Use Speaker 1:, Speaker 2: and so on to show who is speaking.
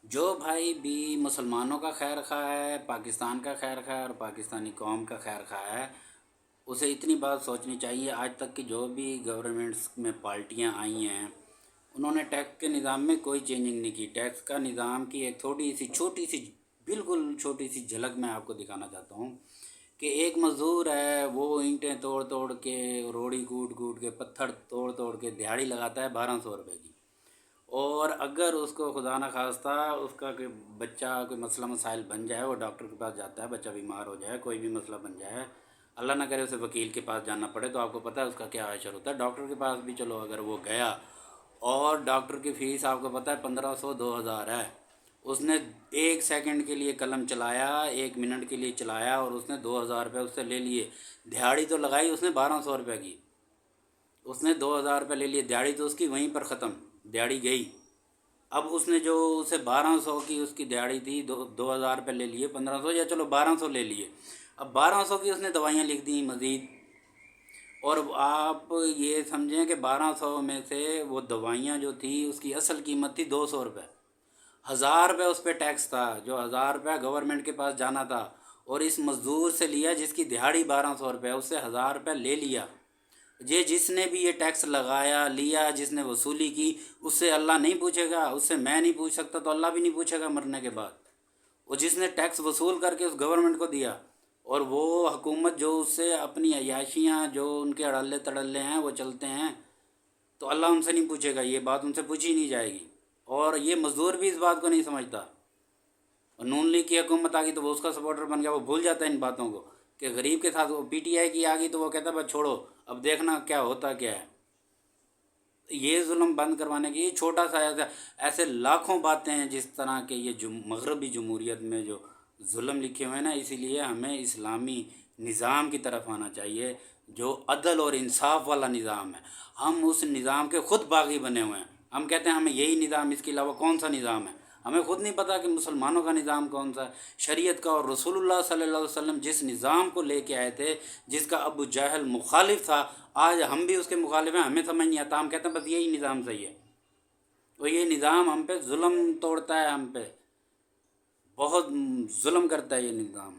Speaker 1: جو بھائی بھی مسلمانوں کا خیر خواہ ہے، پاکستان کا خیر خواہ ہے اور پاکستانی قوم کا خیر خواہ ہے، اسے اتنی بات سوچنی چاہیے آج تک کہ جو بھی گورنمنٹس میں پارٹیاں آئی ہیں انہوں نے ٹیکس کے نظام میں کوئی چینجنگ نہیں کی۔ ٹیکس کا نظام کی ایک تھوڑی سی چھوٹی سی بالکل چھوٹی سی جھلک میں آپ کو دکھانا چاہتا ہوں کہ ایک مزدور ہے، وہ اینٹیں توڑ توڑ کے، روڑی کوٹ کوٹ کے، پتھر توڑ توڑ کے دیہڑی لگاتا ہے 1200 روپے کی، اور اگر اس کو خدا نخواستہ اس کا کوئی بچہ کوئی مسئلہ مسائل بن جائے، وہ ڈاکٹر کے پاس جاتا ہے، بچہ بیمار ہو جائے، کوئی بھی مسئلہ بن جائے، اللہ نہ کرے اسے وکیل کے پاس جانا پڑے، تو آپ کو پتہ ہے اس کا کیا حشر ہوتا ہے۔ ڈاکٹر کے پاس بھی چلو اگر وہ گیا اور ڈاکٹر کی فیس آپ کو پتہ ہے 1500 2000 ہے، اس نے 1 سیکنڈ کے لیے قلم چلایا، 1 منٹ کے لیے چلایا اور اس نے 2000 روپے اس سے لے لیے، دہاڑی تو لگائی اس نے 1200 روپے کی، اس نے 2000 روپے لے لیے، دیہڑی تو اس کی وہیں پر ختم، دیہڑی گئی۔ اب اس نے جو اسے 1200 کی اس کی دیہڑی تھی، 2000 روپے لے لیے، 1500 یا چلو 1200 لے لیے، اب 1200 کی اس نے دوائیاں لکھ دیں مزید، اور آپ یہ سمجھیں کہ 1200 میں سے وہ دوائیاں جو تھی اس کی اصل قیمت تھی 200 روپے، 1000 روپے اس پہ ٹیکس تھا، جو 1000 روپے گورنمنٹ کے پاس جانا تھا، اور اس مزدور سے لیا جس کی دہاڑی 1200 روپے، اس سے 1000 روپے لے لیا۔ یہ جس نے بھی یہ ٹیکس لگایا لیا، جس نے وصولی کی، اس سے اللہ نہیں پوچھے گا، اس سے میں نہیں پوچھ سکتا، تو اللہ بھی نہیں پوچھے گا مرنے کے بعد۔ وہ جس نے ٹیکس وصول کر کے اس گورنمنٹ کو دیا، اور وہ حکومت جو اس سے اپنی عیاشیاں جو ان کے اڑلے تڑلے ہیں وہ چلتے ہیں، تو اللہ ان سے نہیں پوچھے گا، یہ بات ان سے پوچھی نہیں جائے گی۔ اور یہ مزدور بھی اس بات کو نہیں سمجھتا، اور نون لیگ کی حکومت آ گئی تو وہ اس کا سپورٹر بن گیا، وہ بھول جاتا ہے ان باتوں کو کہ غریب کے ساتھ، وہ پی ٹی آئی کی آ گئی تو وہ کہتا ہے بس چھوڑو، اب دیکھنا کیا ہوتا کیا ہے۔ یہ ظلم بند کروانے کی یہ چھوٹا سا ایسے لاکھوں باتیں ہیں جس طرح کے یہ مغربی جمہوریت میں جو ظلم لکھے ہوئے ہیں نا، اسی لیے ہمیں اسلامی نظام کی طرف آنا چاہیے جو عدل اور انصاف والا نظام ہے۔ ہم اس نظام کے خود باغی بنے ہوئے ہیں، ہم کہتے ہیں ہمیں یہی نظام، اس کے علاوہ کون سا نظام ہے، ہمیں خود نہیں پتہ کہ مسلمانوں کا نظام کون سا ہے، شریعت کا۔ اور رسول اللہ صلی اللہ علیہ وسلم جس نظام کو لے کے آئے تھے، جس کا ابو جہل مخالف تھا، آج ہم بھی اس کے مخالف ہیں، ہمیں سمجھ نہیں آتا، ہم کہتے ہیں بس یہی نظام صحیح ہے، اور یہ نظام ہم پہ ظلم توڑتا ہے، ہم پہ بہت ظلم کرتا ہے یہ نظام۔